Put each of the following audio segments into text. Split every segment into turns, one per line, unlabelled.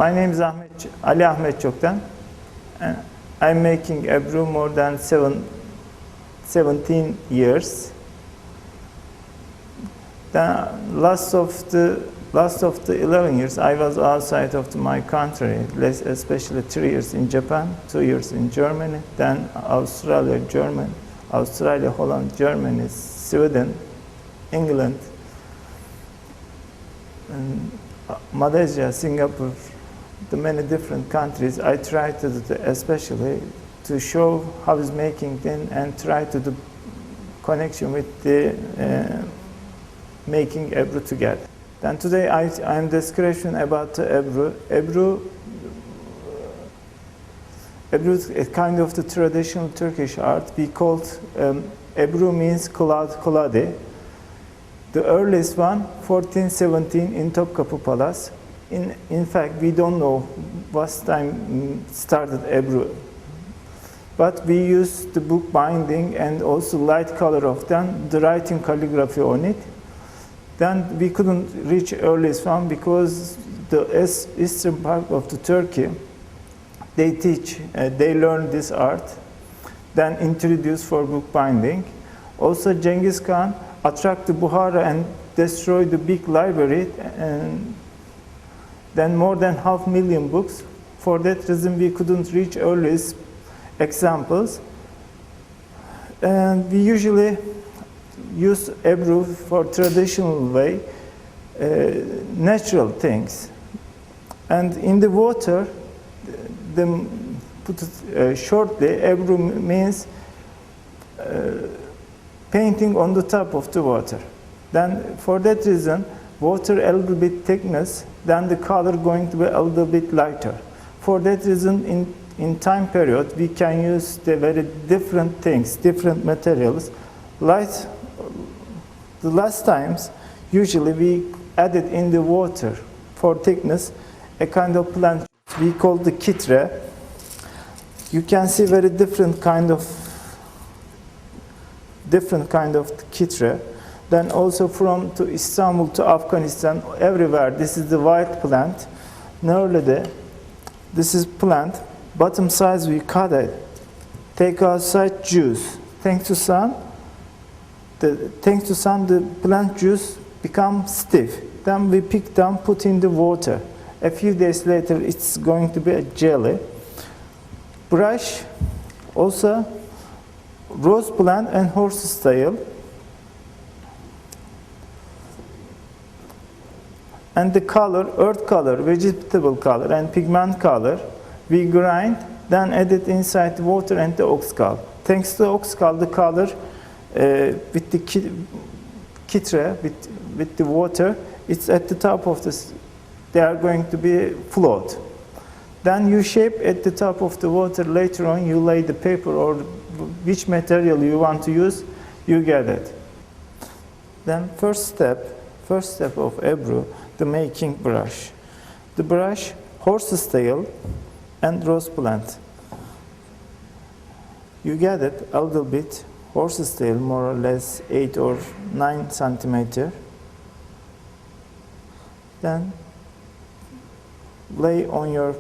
My name is Ahmet Çoktan, and I'm making Ebru more than 17 years. The last of the 11 years, I was outside of my country, especially 3 years in Japan, 2 years in Germany, then Australia, Holland, Germany, Sweden, England, and Malaysia, Singapore, the many different countries. I try to do, especially to show how is making thing and try to do connection with the making Ebru together. Then today I'm description about Ebru. Ebru is a kind of the traditional Turkish art. We called Ebru means cloudy. The earliest one, 1417 in Topkapı Palace. In fact, we don't know what time started Ebru. But we use the book binding and also light color of them, the writing calligraphy on it. Then we couldn't reach earliest one because the eastern part of the Turkey, they learn this art, then introduce for book binding. Also Genghis Khan attracted Bukhara and destroyed the big library, and then more than 500,000 books. For that reason, we couldn't reach earliest examples. And we usually use Ebru for traditional way, natural things. And in the water, put it shortly, Ebru means painting on the top of the water. Then for that reason, water a little bit thickness, then the color going to be a little bit lighter. For that reason, in time period, we can use the very different things, different materials. Light, the last times, usually we added in the water for thickness a kind of plant we call the kitre. You can see very different kind of kitre. Then also from to Istanbul to Afghanistan, everywhere, this is the white plant. Nearly this is plant. Bottom size we cut it. Take outside juice. Thanks to sun, the plant juice becomes stiff. Then we pick them, put in the water. A few days later, it's going to be a jelly. Brush, also rose plant and horse's tail. And the color, earth color, vegetable color, and pigment color, we grind, then add it inside the water and the ox skull. Thanks to the ox skull, the color with the kitre, with the water, it's at the top of this. They are going to be float. Then you shape at the top of the water. Later on, you lay the paper or which material you want to use, you get it. Then first step of Ebru, the making brush. The brush, horse's tail, and rose plant. You get it a little bit, horse's tail, more or less 8 or 9 centimeter. Then lay on your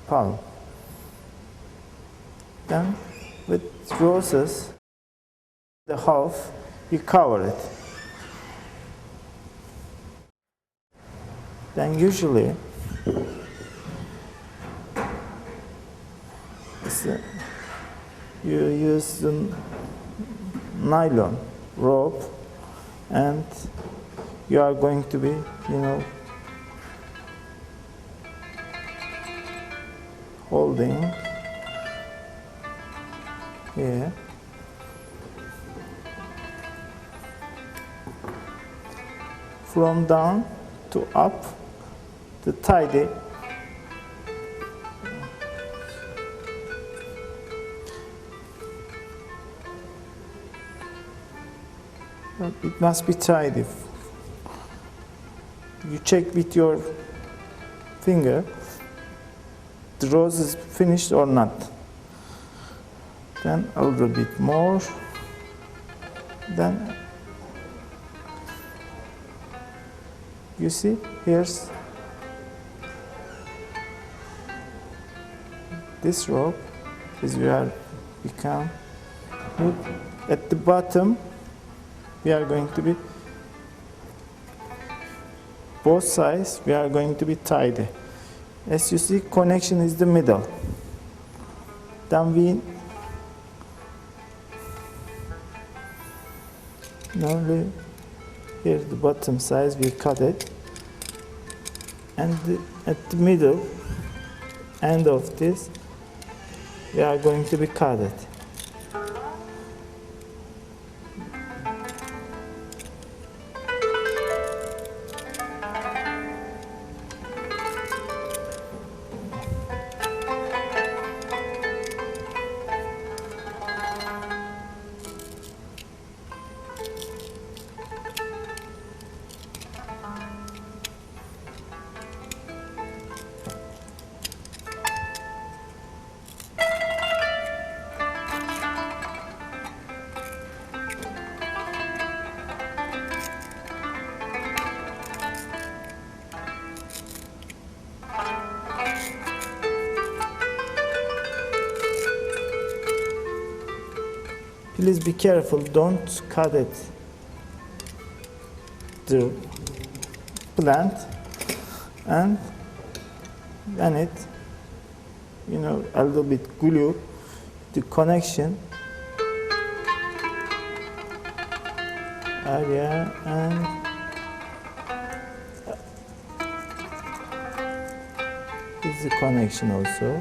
palm. Then with roses, the half, you cover it. Then usually, you use the nylon rope, and you are going to be, holding here. From down to up, the tidy. It must be tidy. You check with your finger the rose is finished or not. Then a little bit more. Then you see, here's this rope is become good. At the bottom we are going to be both sides we are going to be tidy. As you see, connection is the middle. Then we normally here the bottom size we cut it, and at the middle end of this we are going to be cut it. Please be careful, don't cut it, the plant, and when it, a little bit glue the connection area, and this is the connection also.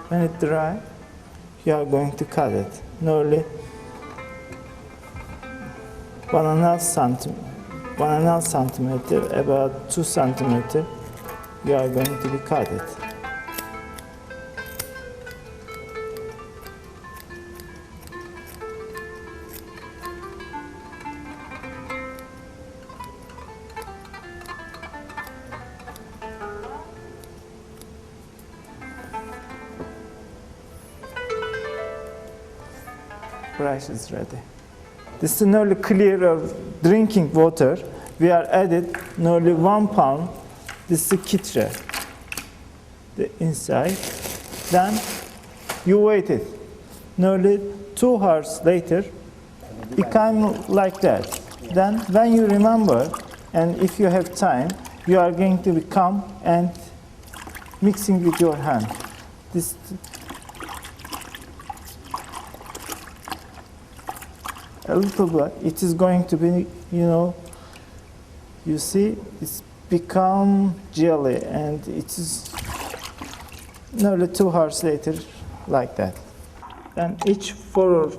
When it dry, you are going to cut it. Nearly 1.5 centimeter, about 2 centimeter, you are going to be cut it. Brush is ready. This is nearly clear of drinking water. We are added nearly 1 pound. This is kitre, the inside. Then you wait it. Nearly 2 hours later, become like that. Then when you remember, and if you have time, you are going to come and mixing with your hand. This a little bit, it is going to be, you see, it's become jelly, and it is nearly 2 hours later, like that. And each 4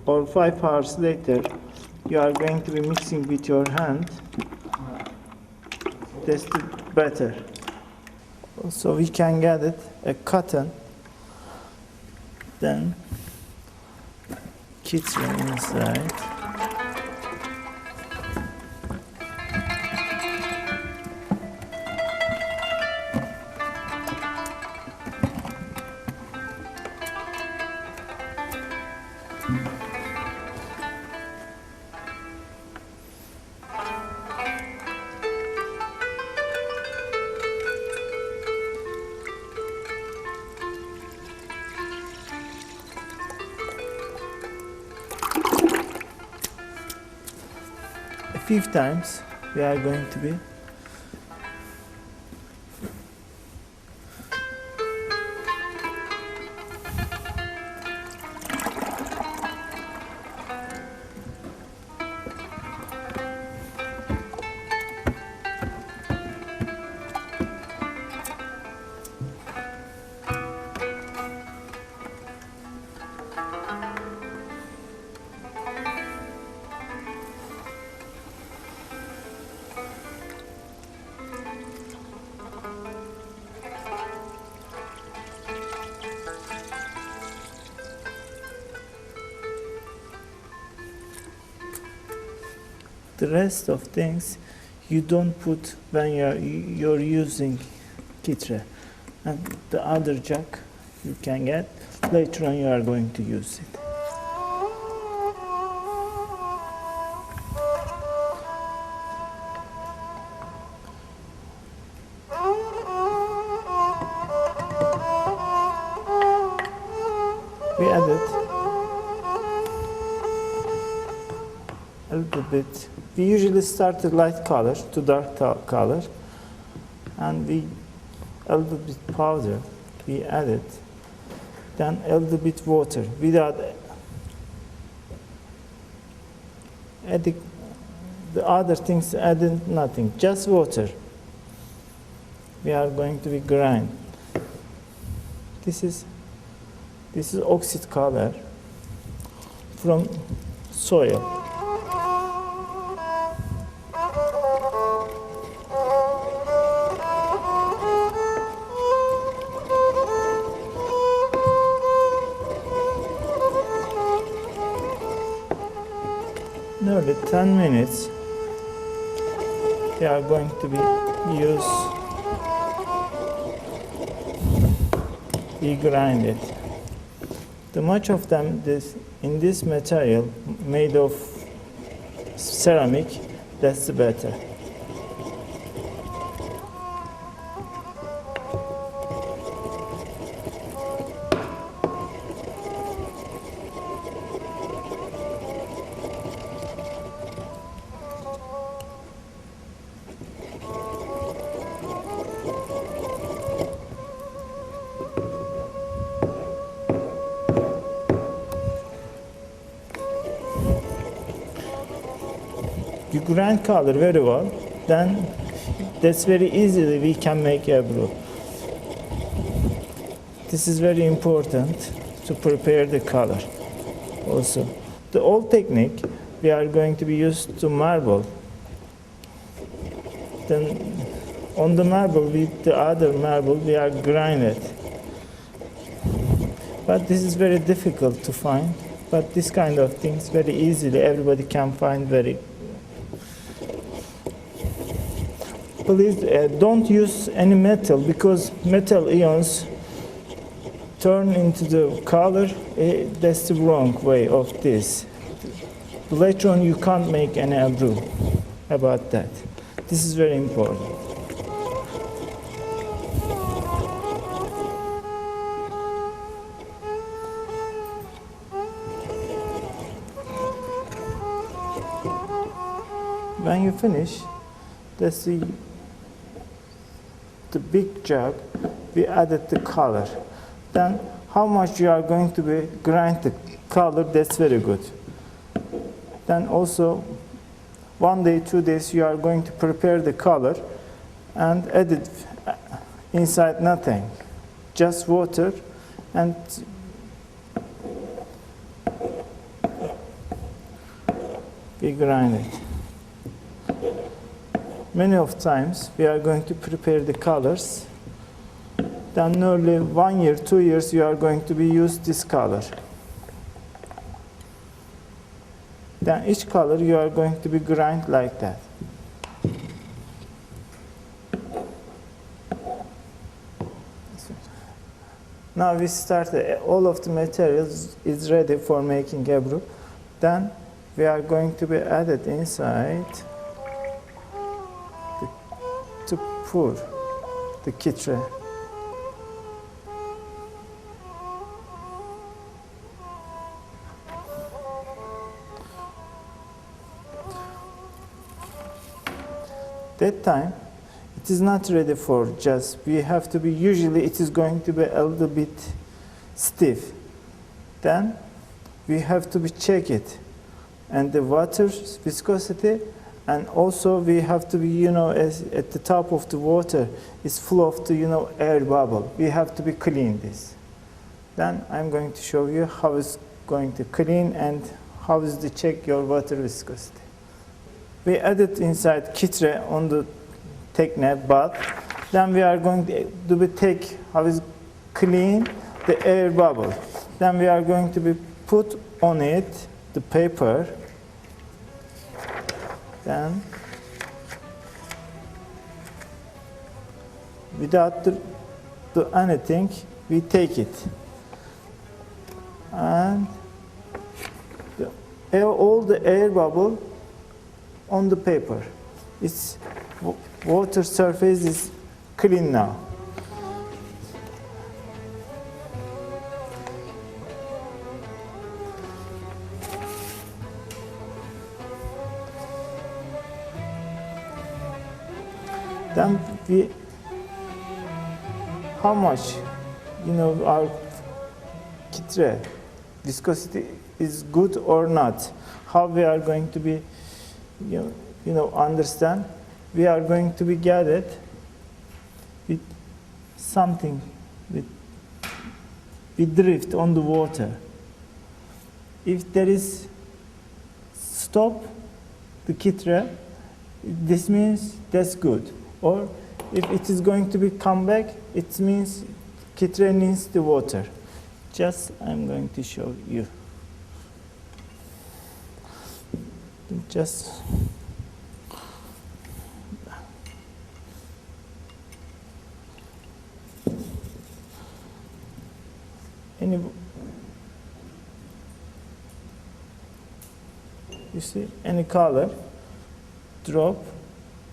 or 5 hours later, you are going to be mixing with your hand. That's better. So we can get it, a cotton, then kitchen inside. A few times we are going to be the rest of things you don't put when you're using kitre, and the other jug you can get later on. You are going to use it. added a little bit. We usually start with light color to dark color, and we a little bit powder. We add it, then a little bit water without adding the other things. Adding nothing, just water. We are going to be grind. This is oxide color from soil. Nearly 10 minutes we are going to be we grind it. The much of them in this material made of ceramic, that's the better. You grind color very well, then that's very easily we can make Ebru. This is very important to prepare the color. Also, the old technique we are going to be used to marble. Then on the marble with the other marble we are grind it. But this is very difficult to find. But this kind of things very easily everybody can find very. Please don't use any metal because metal ions turn into the color. That's the wrong way of this. Later on you can't make any Ebru about that. This is very important. When you finish, that's the big jug, we added the color. Then how much you are going to be grind the color, that's very good. Then also 1 day, 2 days you are going to prepare the color and add it inside nothing, just water and we grind it. Many of times we are going to prepare the colors. Then nearly 1 year, 2 years you are going to be use this color. Then each color you are going to be grind like that. Now we start, all of the materials is ready for making Ebru. Then we are going to be added inside to pour the kitre. That time it is not ready for just, we have to be, usually it is going to be a little bit stiff. Then we have to be check it and the water viscosity. And also we have to be, as at the top of the water is full of the, air bubble. We have to be clean this. Then I'm going to show you how it's going to clean and how is to check your water viscosity. We added inside kitre on the tekne bath. Then we are going to be take how is clean the air bubble. Then we are going to be put on it the paper. Then, without do anything, we take it. And all the air bubble on the paper. Its water surface is clean now. then we, how much, our kitre viscosity is good or not, how we are going to be, understand. We are going to be gathered with something, with drift on the water. If there is stop the kitre, this means that's good. Or if it is going to be come back, it means kitre needs the water. Just I'm going to show you. Just you see any color drop,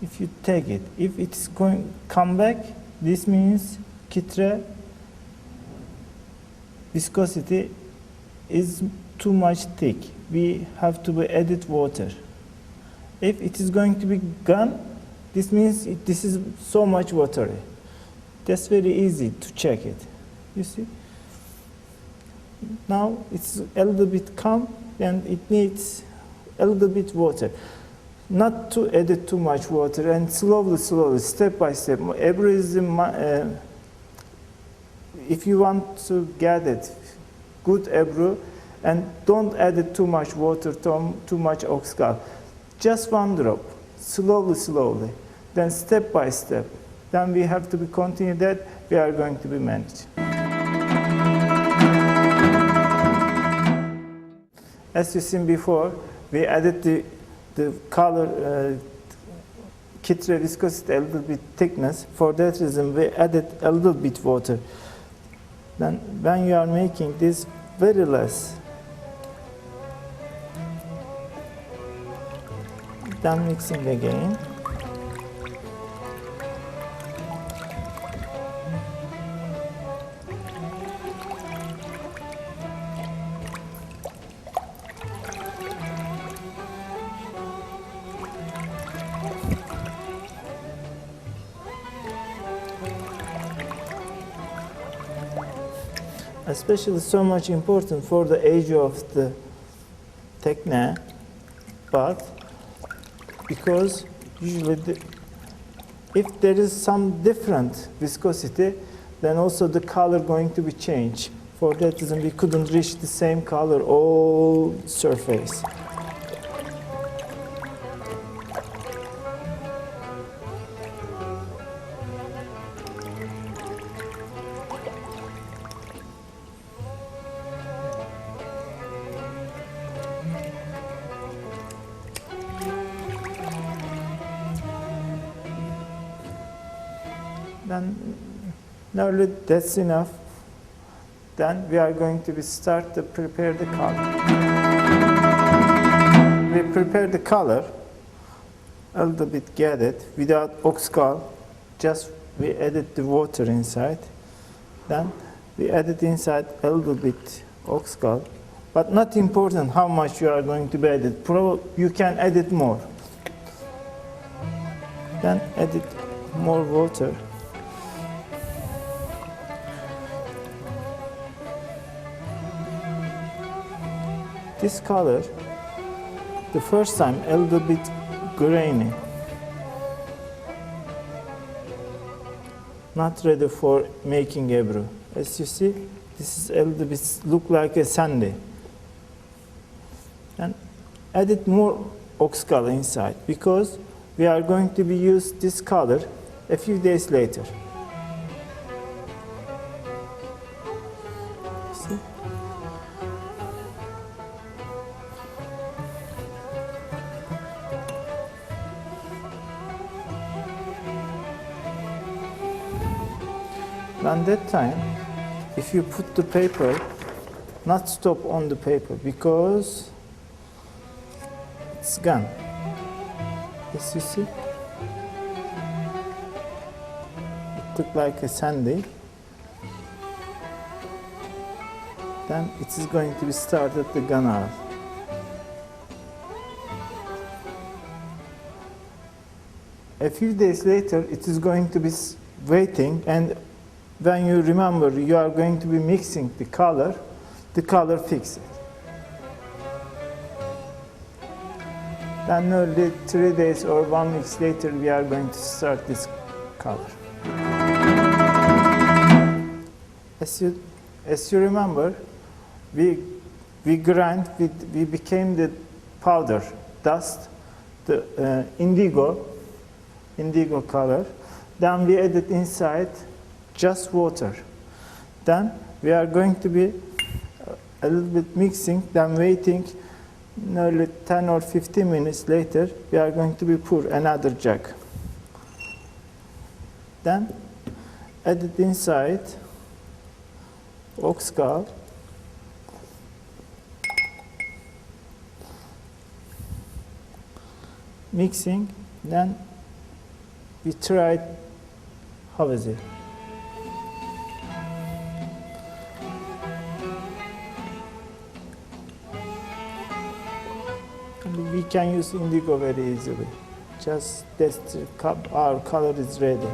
if you take it, if it's going come back, this means kitre viscosity is too much thick. We have to added water. If it is going to be gone, this means this is so much watery. That's very easy to check it. You see? Now it's a little bit calm and it needs a little bit water. Not to add too much water, and slowly, step by step. Ebru is if you want to get it, good Ebru, and don't add too much water, too much oxcal. Just one drop, slowly. Then step by step. Then we have to be continue that. We are going to be managed. As you seen before, we added the color kitre viscosity a little bit thickness. For that reason, we added a little bit water. Then when you are making this very less, then mixing again. Especially so much important for the age of the technique, but because usually if there is some different viscosity, then also the color going to be changed. For that reason, we couldn't reach the same color all surface. Then nearly that's enough. Then we are going to start to prepare the color. We prepare the color a little bit gathered without oxcal. Just we added the water inside. Then we added inside a little bit oxcal, but not important how much you are going to be added. You can add it more. Then add it more water. This color, the first time, a little bit grainy. Not ready for making Ebru. As you see, this is a little bit look like a sandy. And added more oxcal inside because we are going to be use this color a few days later. See? And that time, if you put the paper, not stop on the paper because it's gone. As you see, it look like a sandy. Then it is going to be started the gun out. A few days later, it is going to be waiting, and when you remember you are going to be mixing the color fix it. Then nearly 3 days or 1 week later, we are going to start this color. As you remember, we grind, we became the powder, dust, the indigo color. Then we added inside just water. Then we are going to be a little bit mixing, then waiting. Nearly 10 or 15 minutes later, we are going to be pour another jug. Then add it inside ox gall. Mixing, then we try how is it. We can use indigo very easily. Just test our color is ready.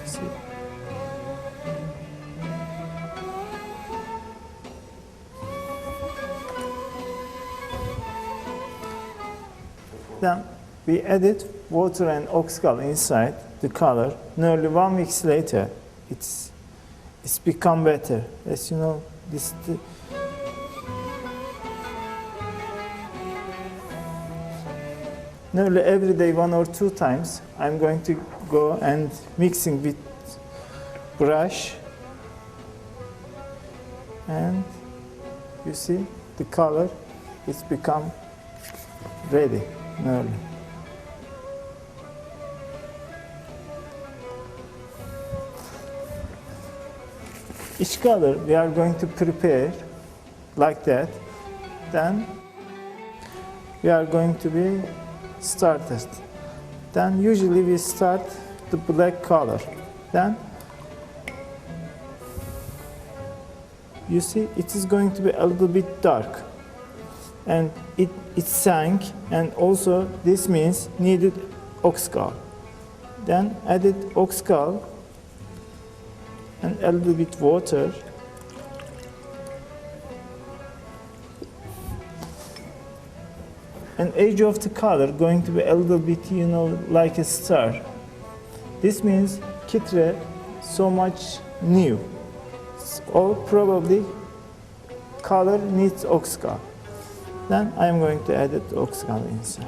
See? Then we added water and ox gall inside the color. Nearly 1 week later, it's become better. As you know, nearly every day, 1 or 2 times, I'm going to go and mixing with brush, and you see the color, it's become ready nearly. Each color we are going to prepare like that. Then we are going to be started. Then usually we start the black color. Then you see it is going to be a little bit dark, and it sank, and also this means needed ox gall. Then added ox gall and a little bit water. And edge of the color going to be a little bit, like a star. This means kitre so much new, or probably color needs ox gall. Then I am going to add it ox gall inside.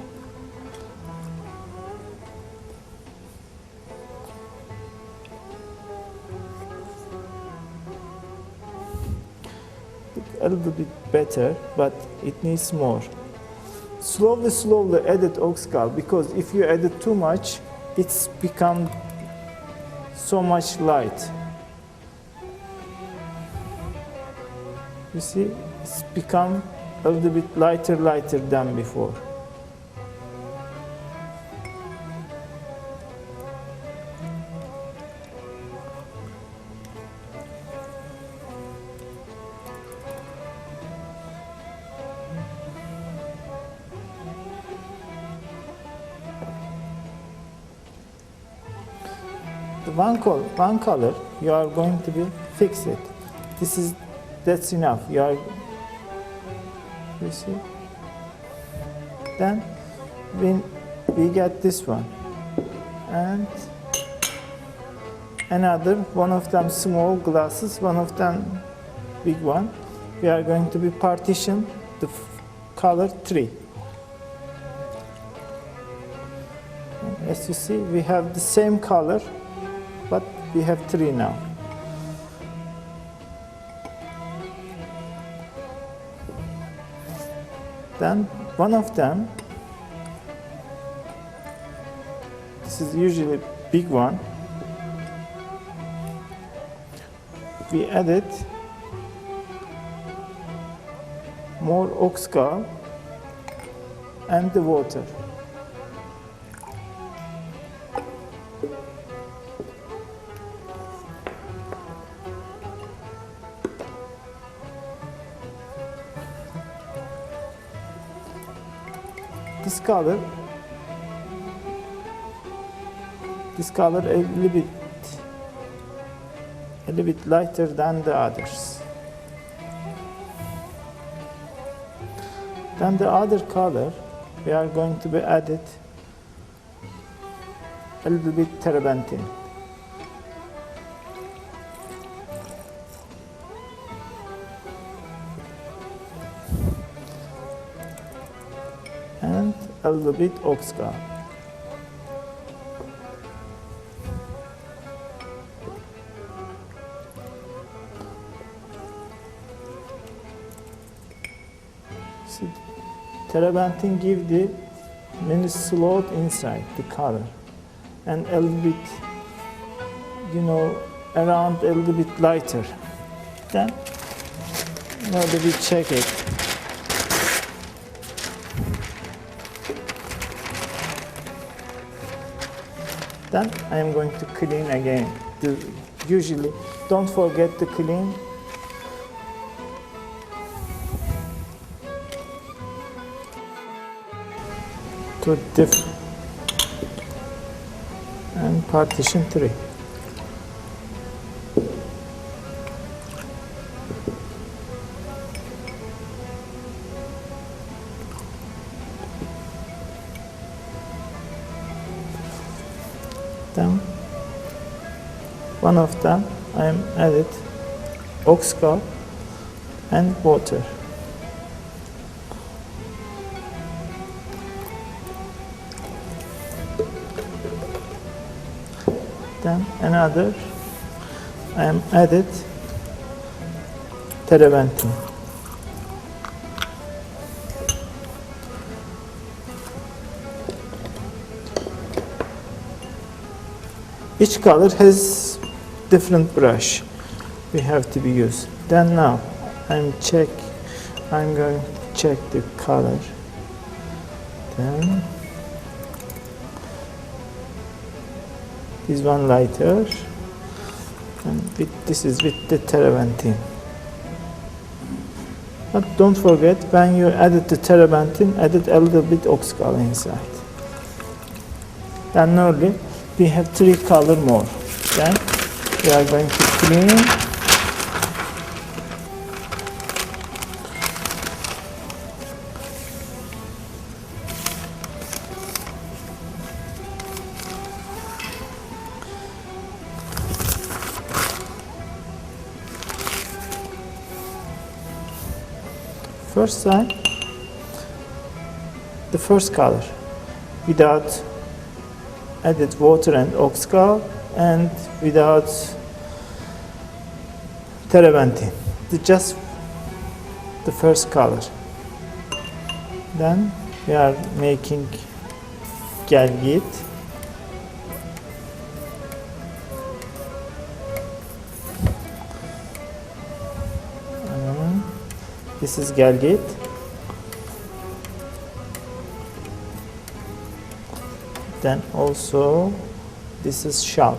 A little bit better, but it needs more. Slowly add it ox gall, because if you add it too much, it's become so much light. You see, it's become a little bit lighter than before. One color, you are going to be fix it. That's enough. You see. Then we get this one, and another one of them small glasses, one of them big one. We are going to be partition the color 3. As you see, we have the same color, but we have 3 now. Then one of them, this is usually big one, we added more ox gall and the water. This color a little bit lighter than the others. Then the other color, we are going to be added a little bit turpentine. And a little bit oxgal. See, turpentine give the mini slot inside the color, and a little bit, around a little bit lighter. Then, we check it. Then I am going to clean again. Usually, don't forget to clean. To diff and partition 3. Then one of them I am added oxgal and water. Then another I am added turpentine. Each color has different brush we have to be used. Then now I'm going to check the color. Then this one lighter, and this is with the turpentine. But don't forget, when you added the turpentine, added a little bit oxgal inside. Then normally we have 3 color more. Then we are going to clean. First time, the first color without added water and oxgal and without turpentine. Just the first color. Then we are making gelgit. This is gelgit. Then also this is shell.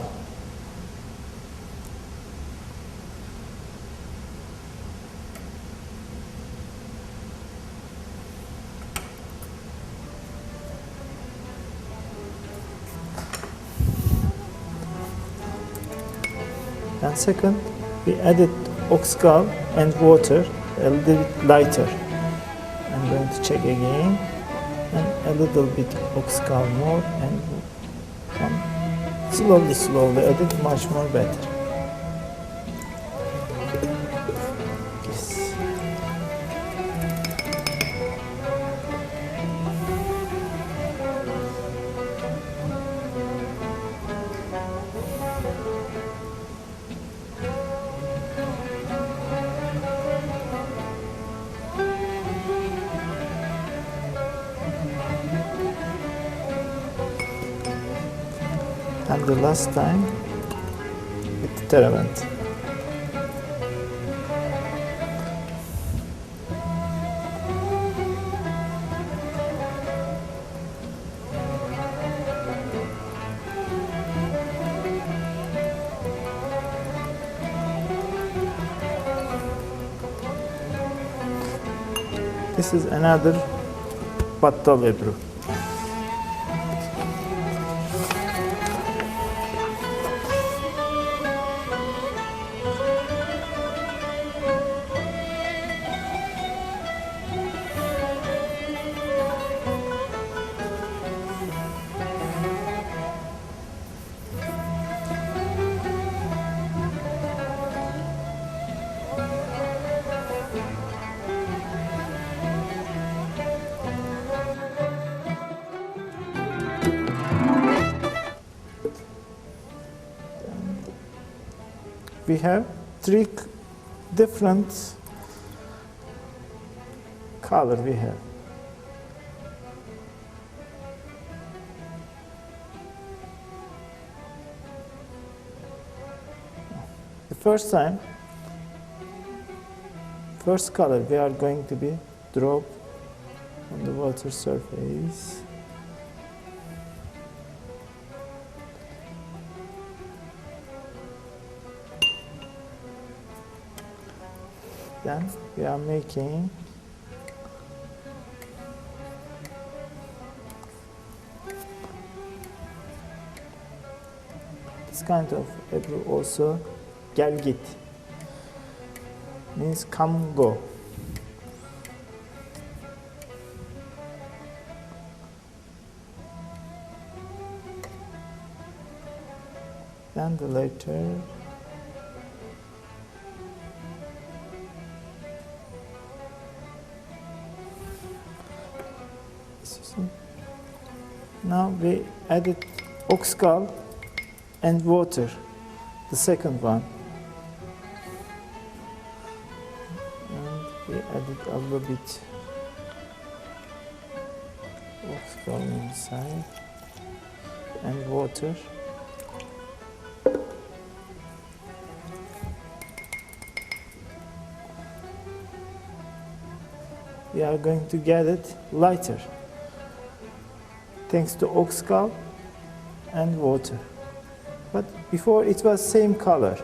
And second, we added oxgal and water, a little bit lighter. I'm going to check again, and a little bit oxgal more, and slowly added, much more better. Yes. And the last time with the turpentine. This is another battal Ebru. we have three different color we have. The first color we are going to be drop on the water surface. Then we are making this kind of Ebru also gel git means come go. Then the letter now we added oxcal and water, the second one. And we added a little bit oxcal inside and water. We are going to get it lighter thanks to oxcal and water. But before it was same color.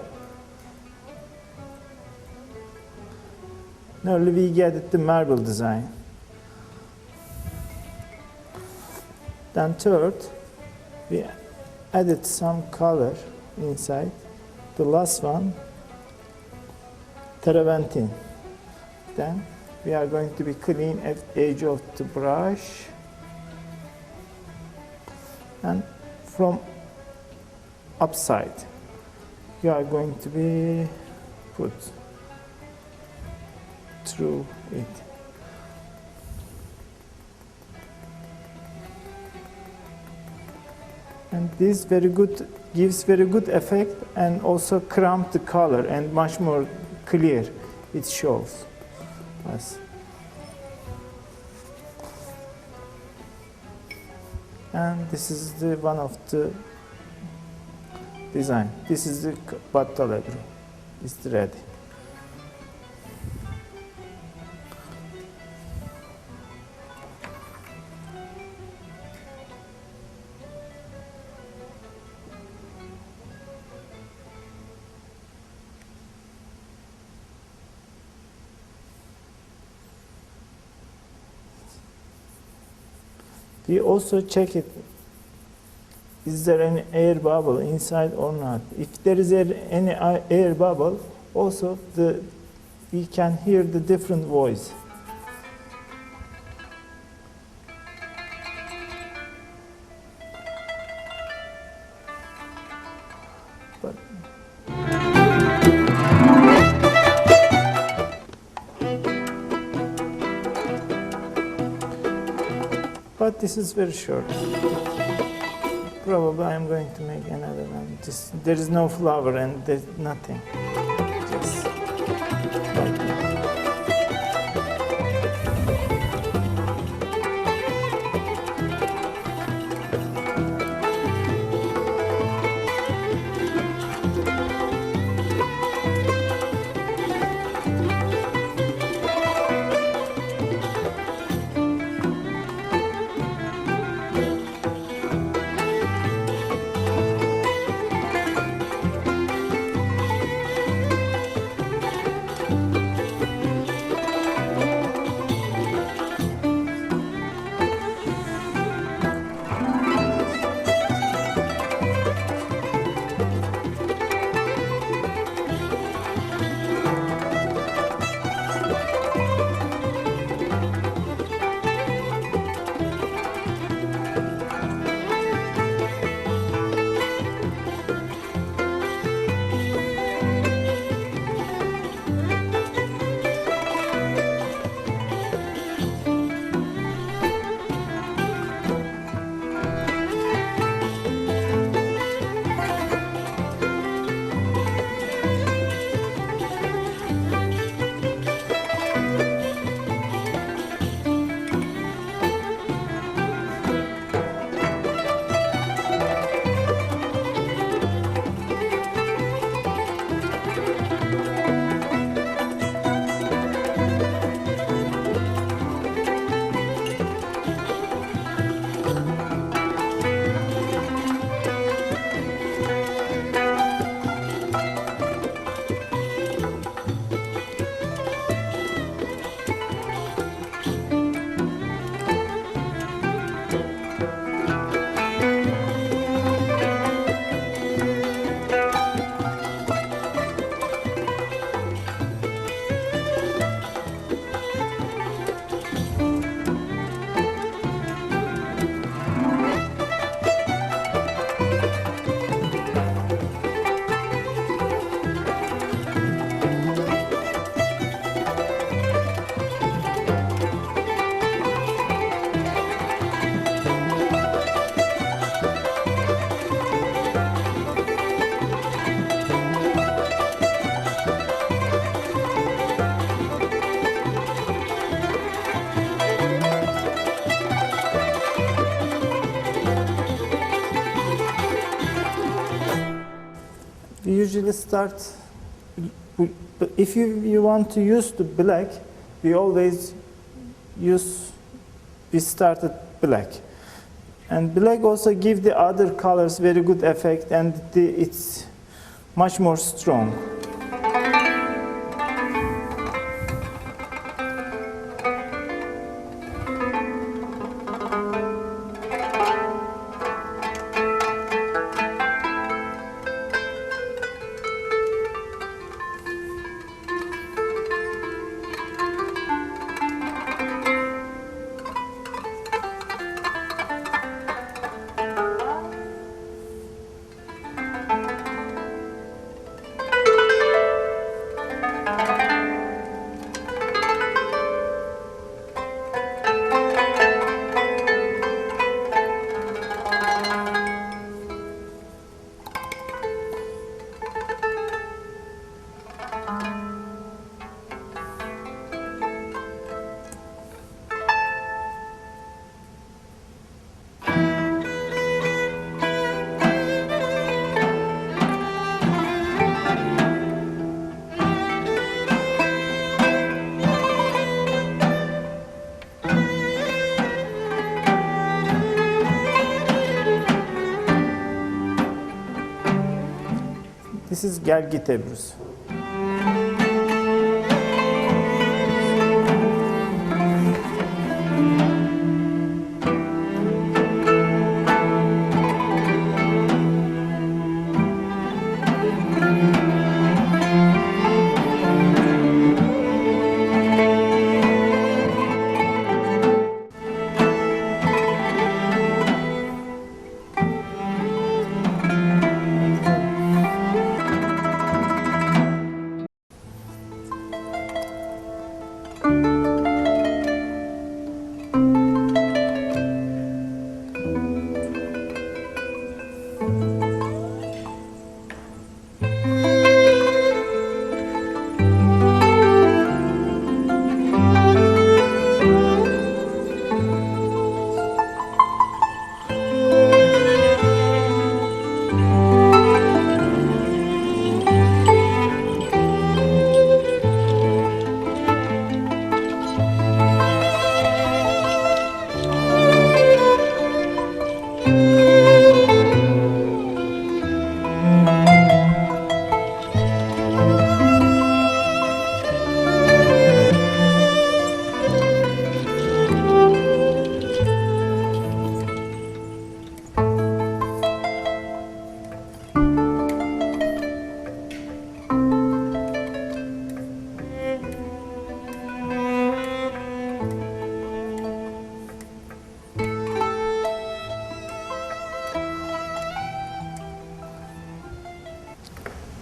Now we get the marble design. Then third, we added some color inside. The last one, terebinth. Then we are going to be clean at edge of the brush. And from upside, you are going to be put through it. And this gives very good effect and also cramp the color and much more clear it shows us. And this is the one of the design. This is the battal Ebru. It's ready. We also check it. Is there any air bubble inside or not? If there is any air bubble, also we can hear the different voice. But this is very short. Probably I am going to make another one. There is no flower and there's nothing. Just like that. usually start, if you want to use the black, we always we start at black. And black also give the other colors very good effect, and it's much more strong. This is Gelgit Ebru'su.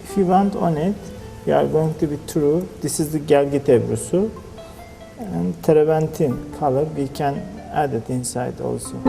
If you want on it, you are going to be true. This is the Gelgit Ebru'su. And terebinthine color, we can add it inside also.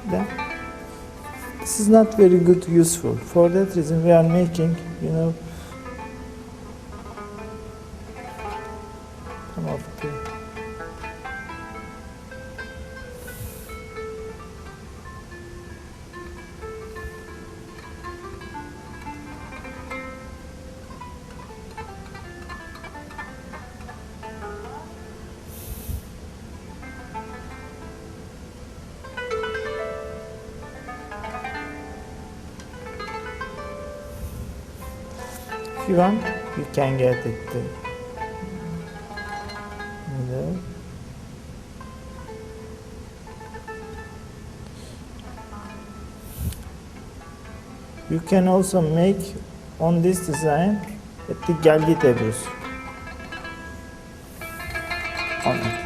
Then this is not very good useful. For that reason we are making, some of the if you want, you can get it too. You can also make on this design at the Gelgit Ebrus. On it.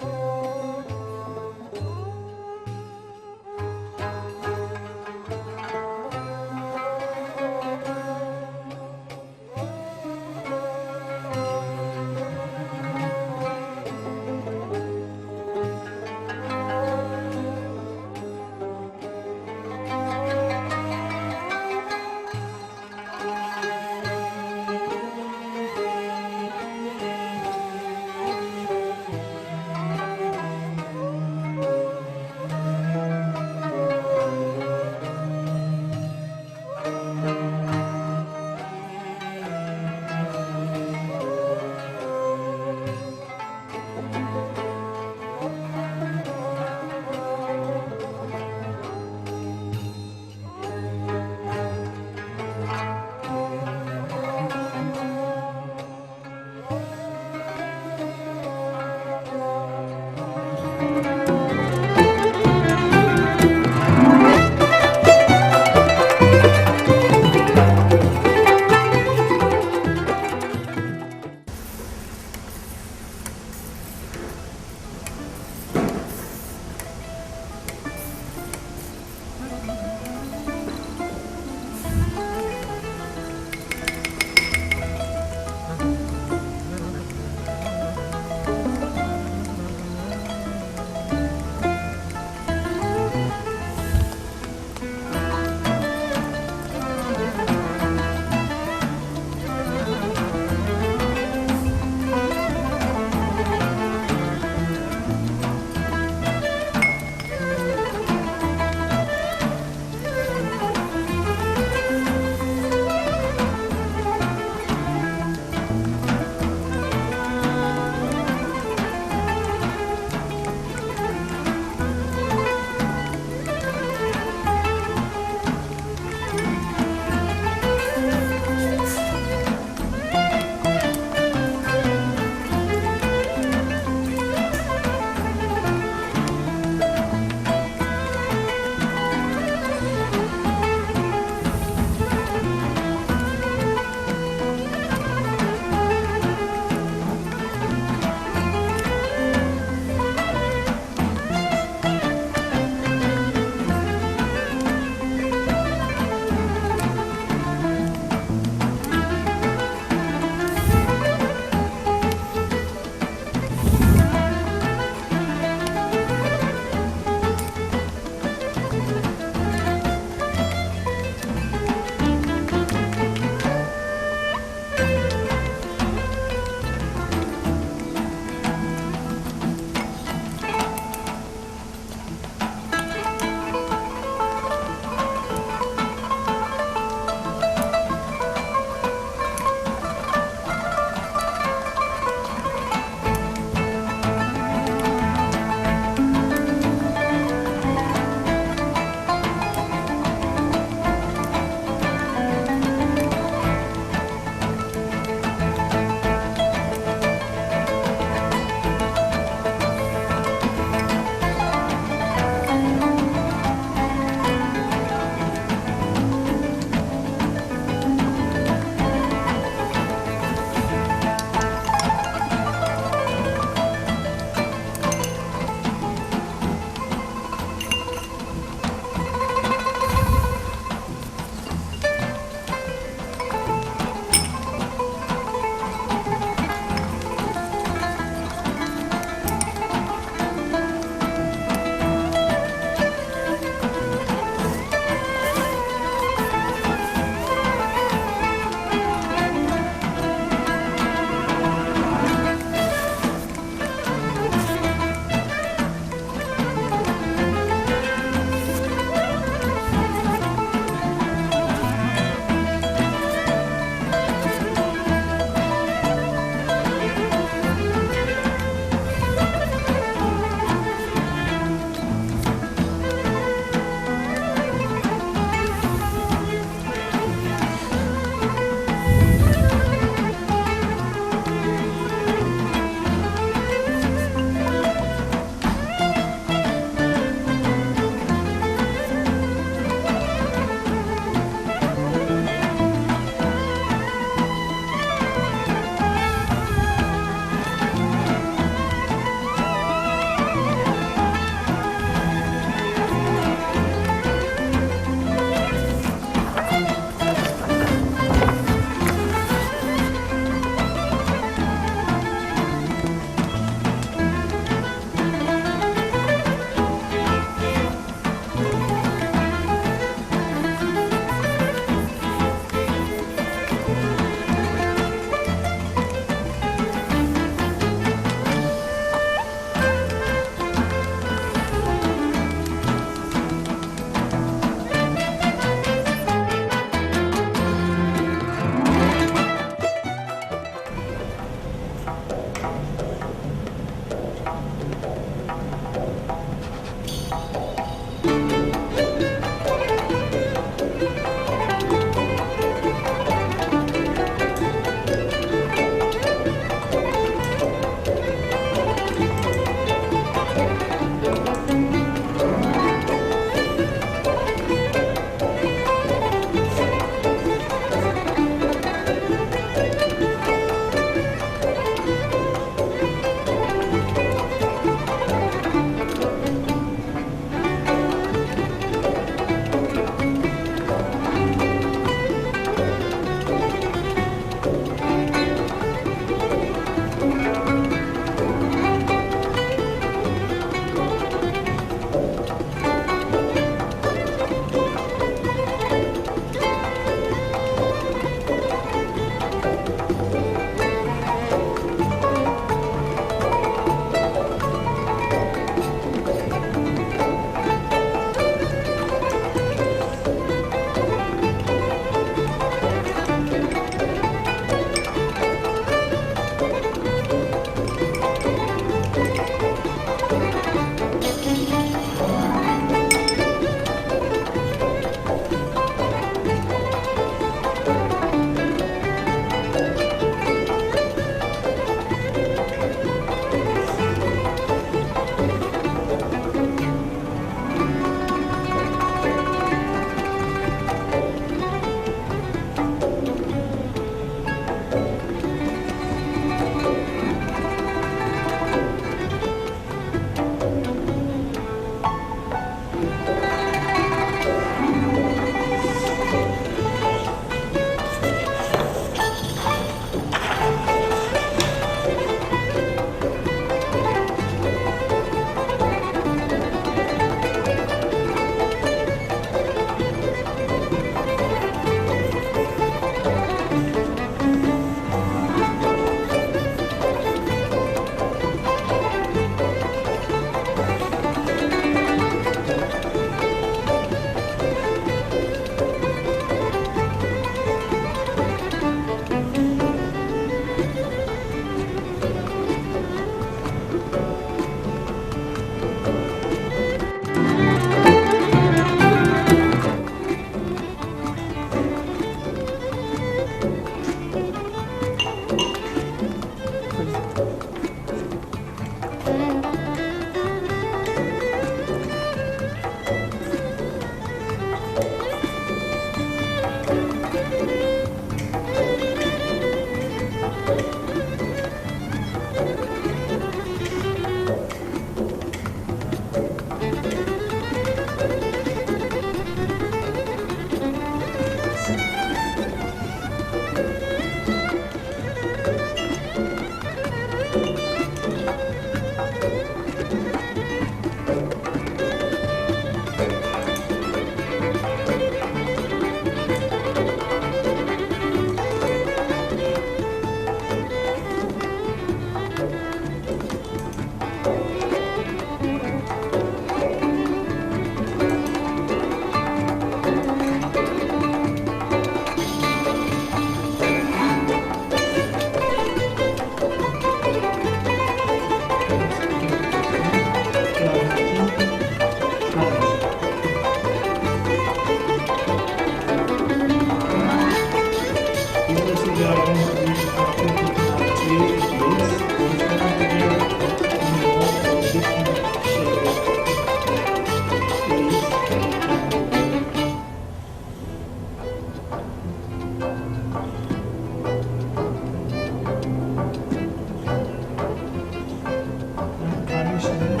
English.